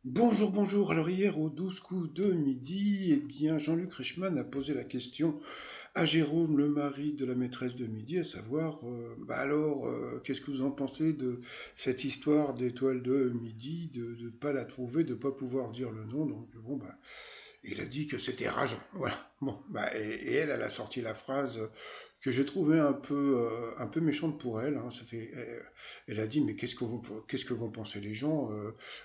Bonjour, bonjour. Alors hier au 12 coups de midi, Jean-Luc Reichmann a posé la question à Jérôme, le mari de la maîtresse de midi, à savoir, qu'est-ce que vous en pensez de cette histoire d'étoile de midi, de ne pas la trouver, de ne pas pouvoir dire le nom. Donc bon, bah, il a dit que c'était rageant. Voilà. Bon, bah, et elle a sorti la phrase que j'ai trouvée un peu méchante pour elle. Hein. Elle a dit, mais qu'est-ce que vont penser les gens,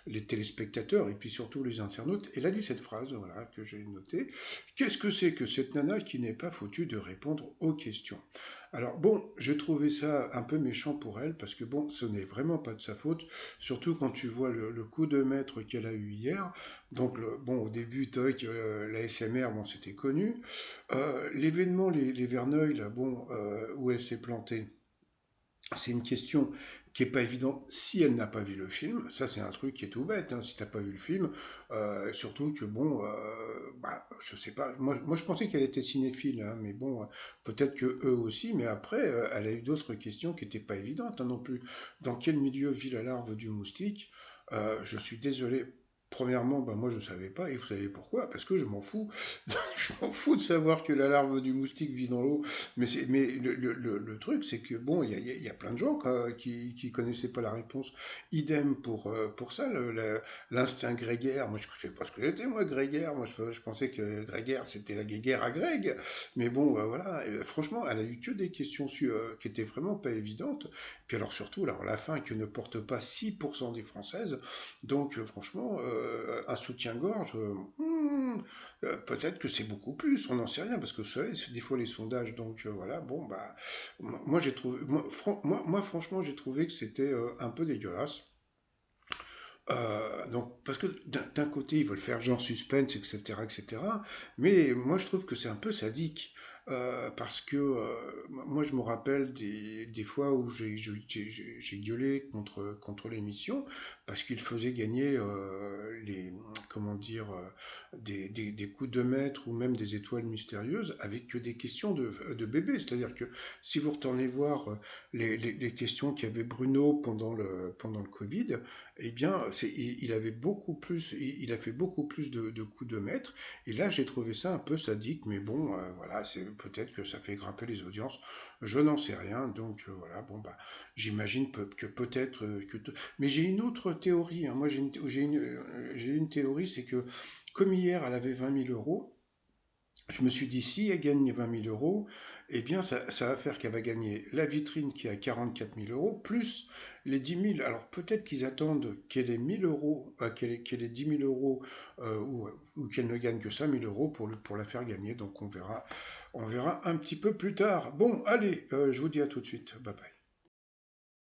les téléspectateurs, et puis surtout les internautes. Elle a dit cette phrase, voilà, que j'ai notée. Qu'est-ce que c'est que cette nana qui n'est pas foutue de répondre aux questions? Alors bon, j'ai trouvé ça un peu méchant pour elle, parce que bon, ce n'est vraiment pas de sa faute, surtout quand tu vois le coup de maître qu'elle a eu hier. Donc, bon, au début, toc, la SMR, bon, c'était connu. L'événement, les Verneuil, là, bon, où elle s'est plantée, c'est une question qui est pas évidente si elle n'a pas vu le film. Ça, c'est un truc qui est tout bête, hein, si t'as pas vu le film. Surtout que, bon, je sais pas. Moi, je pensais qu'elle était cinéphile, hein, mais bon, peut-être que eux aussi. Mais après, elle a eu d'autres questions qui étaient pas évidentes, hein, non plus. Dans quel milieu vit la larve du moustique? Je suis désolé. Premièrement, bah, moi je savais pas, et vous savez pourquoi? Parce que je m'en fous. Je m'en fous de savoir que la larve du moustique vit dans l'eau. Mais le truc, c'est que bon, il y a plein de gens quoi, qui connaissaient pas la réponse. Idem pour ça, l'instinct grégaire. Moi, je ne savais pas ce que j'étais, moi, grégaire. Moi, je pensais que grégaire, c'était la guéguerre à Greg. Mais bon, voilà. Et, franchement, elle a eu que des questions qui étaient vraiment pas évidentes. Puis alors, surtout, alors, la fin, qui ne porte pas 6% des Françaises. Donc, franchement, un soutien-gorge, peut-être que c'est beaucoup plus, on n'en sait rien, parce que vous savez, c'est des fois les sondages, donc voilà, bon, bah, moi j'ai trouvé, franchement, j'ai trouvé que c'était un peu dégueulasse. Donc, parce que d'un côté, ils veulent faire genre suspense, etc., etc., mais moi je trouve que c'est un peu sadique. Parce que moi je me rappelle des fois où j'ai gueulé contre l'émission parce qu'il faisait gagner comment dire, des coups de maître ou même des étoiles mystérieuses avec que des questions de bébé. C'est-à-dire que si vous retournez voir les questions qu'avait Bruno pendant le Covid, eh bien, il avait beaucoup plus, il a fait beaucoup plus de coups de maître. Et là, j'ai trouvé ça un peu sadique, mais bon, voilà, c'est peut-être que ça fait grimper les audiences. Je n'en sais rien, donc voilà, bon bah, j'imagine que peut-être mais j'ai une autre théorie. Hein. Moi, j'ai une théorie, c'est que comme hier, elle avait 20 000 euros. Je me suis dit, si elle gagne 20 000 euros, eh bien, ça va faire qu'elle va gagner la vitrine qui est à 44 000 euros, plus les 10 000. Alors, peut-être qu'ils attendent qu'elle ait 1 000 euros, qu'elle ait 10 000 euros, ou qu'elle ne gagne que 5 000 euros pour la faire gagner. Donc, on verra un petit peu plus tard. Bon, allez, je vous dis à tout de suite. Bye bye.